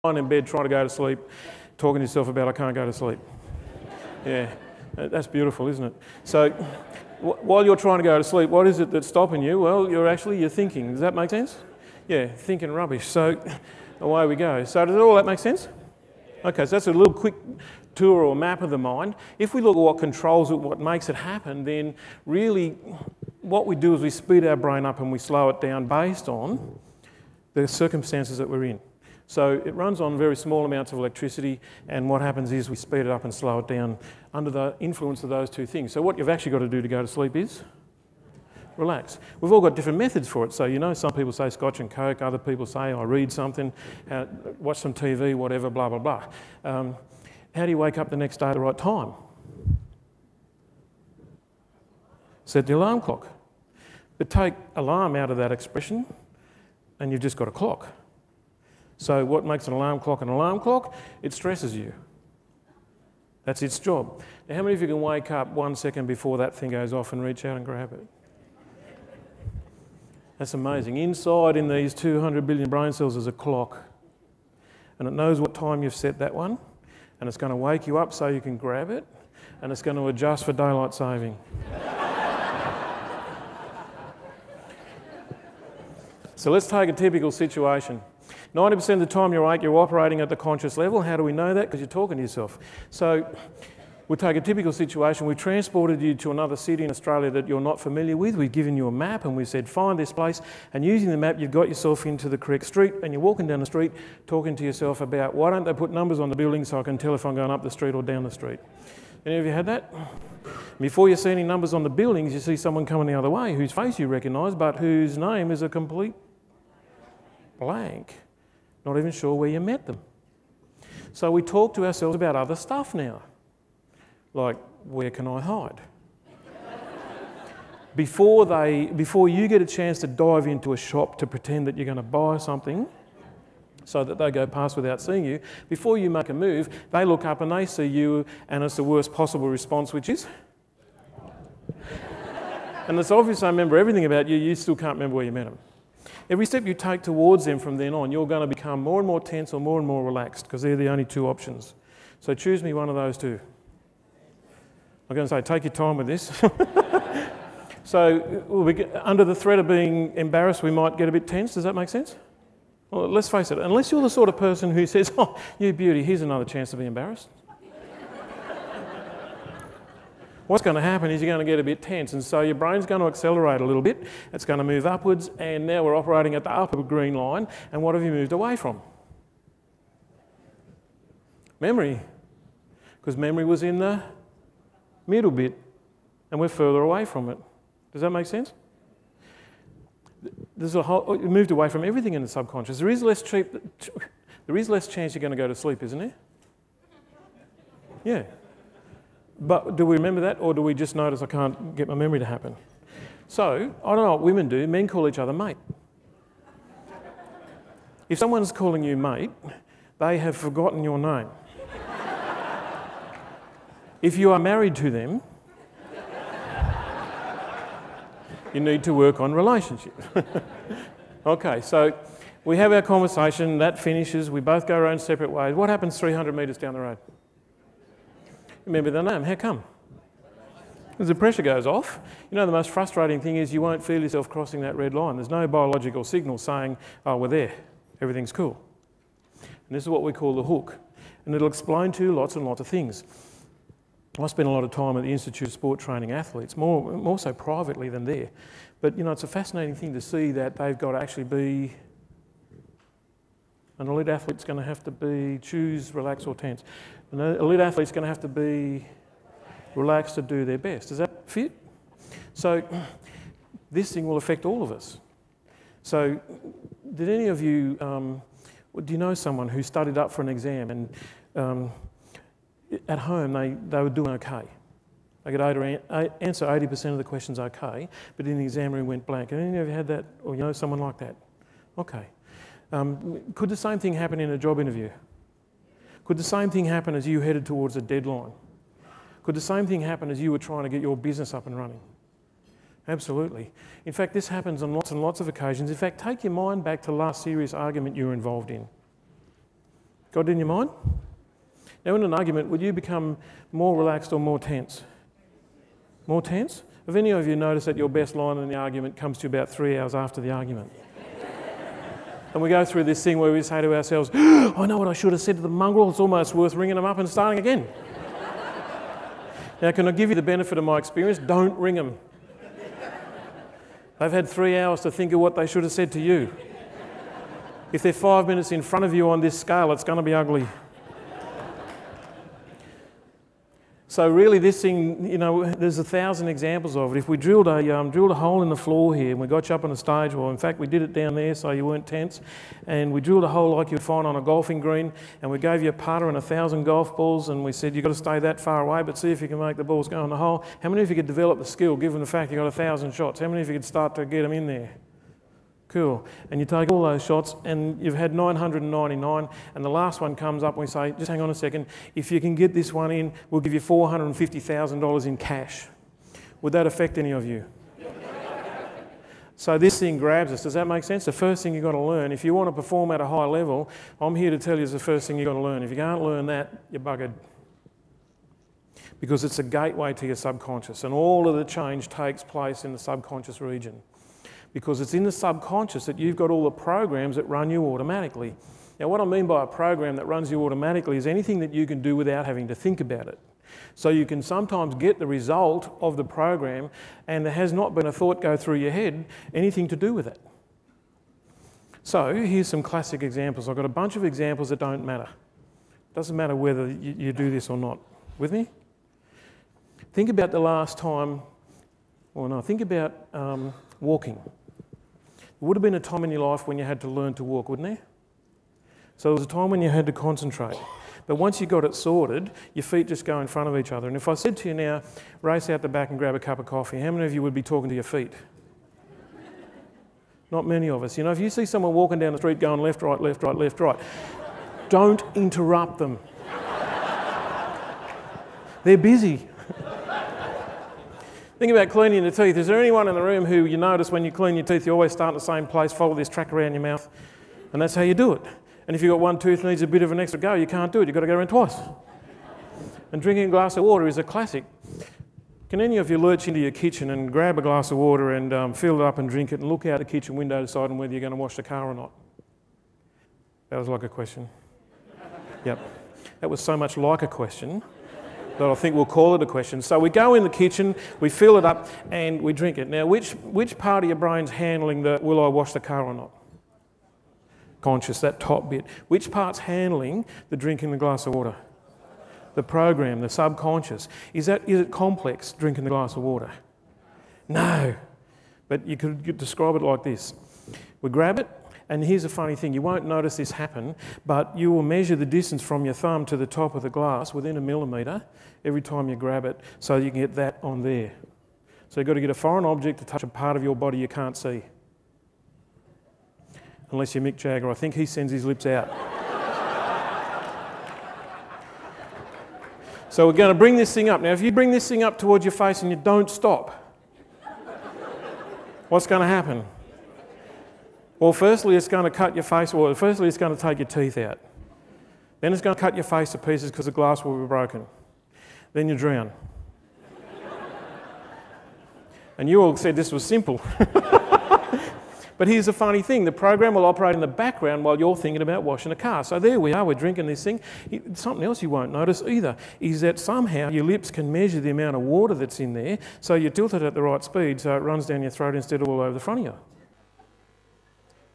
lying in bed trying to go to sleep, talking to yourself about I can't go to sleep. Yeah, that's beautiful, isn't it? So while you're trying to go to sleep, what is it that's stopping you? Well, you're thinking. Does that make sense? Yeah, thinking rubbish. So away we go. So does all that make sense? Okay, so that's a little quick tour or map of the mind. If we look at what controls it, what makes it happen, then really what we do is we speed our brain up and we slow it down based on the circumstances that we're in. So it runs on very small amounts of electricity, and what happens is we speed it up and slow it down under the influence of those two things. So what you've actually got to do to go to sleep is relax. We've all got different methods for it. So, you know, some people say Scotch and Coke, other people say I read something, watch some TV, whatever, blah, blah, blah. How do you wake up the next day at the right time? Set the alarm clock. But take alarm out of that expression and you've just got a clock. So what makes an alarm clock an alarm clock? It stresses you. That's its job. Now, how many of you can wake up 1 second before that thing goes off and reach out and grab it? That's amazing. Inside in these 200 billion brain cells is a clock. And it knows what time you've set that one. And it's going to wake you up so you can grab it. And it's going to adjust for daylight saving. So let's take a typical situation. 90% of the time you're awake, you're operating at the conscious level. How do we know that? Because you're talking to yourself. So we'll take a typical situation. We've transported you to another city in Australia that you're not familiar with. We've given you a map and we've said, find this place. And using the map, you've got yourself into the correct street and you're walking down the street talking to yourself about, why don't they put numbers on the building so I can tell if I'm going up the street or down the street? Any of you had that? Before you see any numbers on the buildings, you see someone coming the other way whose face you recognise but whose name is a complete blank. Not even sure where you met them. So we talk to ourselves about other stuff now. Like, where can I hide? Before you get a chance to dive into a shop to pretend that you're going to buy something so that they go past without seeing you, before you make a move, they look up and they see you and it's the worst possible response, which is? And it's obvious I remember everything about you, you still can't remember where you met them. Every step you take towards them from then on, you're going to become more and more tense or more relaxed because they're the only two options. So choose me one of those two. I'm going to say, take your time with this. So under the threat of being embarrassed, we might get a bit tense. Does that make sense? Well, let's face it, unless you're the sort of person who says, oh, you beauty, here's another chance to be embarrassed. What's going to happen is you're going to get a bit tense, and so your brain's going to accelerate a little bit. It's going to move upwards, and now we're operating at the upper green line. And what have you moved away from? Memory. Because memory was in the middle bit, and we're further away from it. Does that make sense? You moved away from everything in the subconscious. There is less chance you're going to go to sleep, isn't there? Yeah. But do we remember that, or do we just notice I can't get my memory to happen? So, I don't know what women do. Men call each other mate. If someone's calling you mate, they have forgotten your name. If you are married to them, you need to work on relationships. Okay, so we have our conversation, that finishes, we both go our own separate ways. What happens 300 metres down the road? Remember the name. How come? Because the pressure goes off. You know, the most frustrating thing is you won't feel yourself crossing that red line. There's no biological signal saying, oh, we're there, everything's cool. And this is what we call the hook. And it'll explain to you lots and lots of things. I spend a lot of time at the Institute of Sport training athletes, more so privately than there. But, you know, it's a fascinating thing to see that they've got to actually be... An elite athlete's going to have to be choose, relax or tense. An elite athlete's going to have to be relaxed to do their best. Does that fit? So this thing will affect all of us. So did any of you, do you know someone who studied up for an exam and at home they were doing okay? They could answer 80% of the questions okay, but in the exam room went blank. And any of you had that, or you know someone like that? Okay. Could the same thing happen in a job interview? Could the same thing happen as you headed towards a deadline? Could the same thing happen as you were trying to get your business up and running? Absolutely. In fact, this happens on lots and lots of occasions. In fact, take your mind back to the last serious argument you were involved in. Got it in your mind? Now, in an argument, would you become more relaxed or more tense? More tense? Have any of you noticed that your best line in the argument comes to you about 3 hours after the argument? And we go through this thing where we say to ourselves, I know what I should have said to the mongrel, it's almost worth ringing them up and starting again. Now, can I give you the benefit of my experience? Don't ring them. They've had 3 hours to think of what they should have said to you. If they're 5 minutes in front of you on this scale, it's going to be ugly. So really this thing, you know, there's 1,000 examples of it. If we drilled a hole in the floor here and we got you up on a stage, well, in fact, we did it down there so you weren't tense, and we drilled a hole like you'd find on a golfing green, and we gave you a putter and 1,000 golf balls, and we said, you've got to stay that far away, but see if you can make the balls go in the hole. How many of you could develop the skill, given the fact you've got 1,000 shots? How many of you could start to get them in there? Cool. And you take all those shots and you've had 999 and the last one comes up and we say, just hang on a second, if you can get this one in, we'll give you $450,000 in cash. Would that affect any of you? So this thing grabs us. Does that make sense? The first thing you've got to learn, if you want to perform at a high level, I'm here to tell you is the first thing you've got to learn. If you can't learn that, you're buggered. Because it's a gateway to your subconscious and all of the change takes place in the subconscious region. Because it's in the subconscious that you've got all the programs that run you automatically. Now, what I mean by a program that runs you automatically is anything that you can do without having to think about it. So you can sometimes get the result of the program and there has not been a thought go through your head, anything to do with it. So here's some classic examples. I've got a bunch of examples that don't matter. Doesn't matter whether you do this or not. With me? Think about the last time, think about walking. There would have been a time in your life when you had to learn to walk, wouldn't there? So there was a time when you had to concentrate. But once you got it sorted, your feet just go in front of each other. And if I said to you now, race out the back and grab a cup of coffee, how many of you would be talking to your feet? Not many of us. You know, if you see someone walking down the street going left, right, left, right, left, right, don't interrupt them. They're busy. Think about cleaning your teeth. Is there anyone in the room who you notice when you clean your teeth, you always start in the same place, follow this track around your mouth, and that's how you do it? And if you've got one tooth that needs a bit of an extra go, you can't do it. You've got to go around twice. And drinking a glass of water is a classic. Can any of you lurch into your kitchen and grab a glass of water and fill it up and drink it and look out the kitchen window to decide whether you're going to wash the car or not? That was like a question. Yep. That was so much like a question that I think we'll call it a question. So we go in the kitchen, we fill it up, and we drink it. Now, which part of your brain's handling the will I wash the car or not? Conscious, that top bit. Which part's handling the drinking the glass of water? The program, the subconscious. Is it complex, drinking the glass of water? No. But you could describe it like this. We grab it, and here's a funny thing. You won't notice this happen, but you will measure the distance from your thumb to the top of the glass within a millimetre every time you grab it, so you can get that on there. So you've got to get a foreign object to touch a part of your body you can't see. Unless you're Mick Jagger. I think he sends his lips out. So we're going to bring this thing up. Now, if you bring this thing up towards your face and you don't stop, what's going to happen? Well, firstly, it's going to cut your face. Well, firstly, it's going to take your teeth out. Then it's going to cut your face to pieces because the glass will be broken. Then you drown. And you all said this was simple. But here's the funny thing. The program will operate in the background while you're thinking about washing a car. So there we are. We're drinking this thing. Something else you won't notice either is that somehow your lips can measure the amount of water that's in there, so you tilt it at the right speed so it runs down your throat instead of all over the front of you.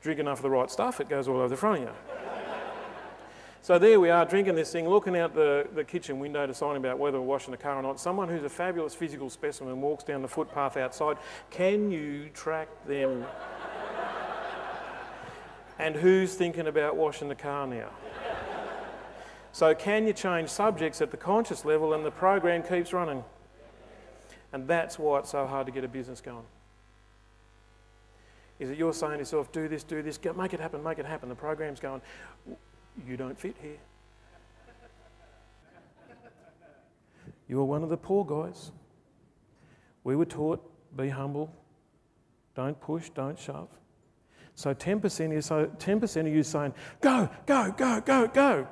Drink enough of the right stuff, it goes all over the front of you. So there we are, drinking this thing, looking out the kitchen window deciding about whether we're washing the car or not. Someone who's a fabulous physical specimen walks down the footpath outside. Can you track them? And who's thinking about washing the car now? So can you change subjects at the conscious level and the program keeps running? And that's why it's so hard to get a business going. Is that you're saying to yourself, do this, make it happen, make it happen. The program's going, you don't fit here. You're one of the poor guys. We were taught, be humble, don't push, don't shove. So 10% of you saying, go, go, go, go, go.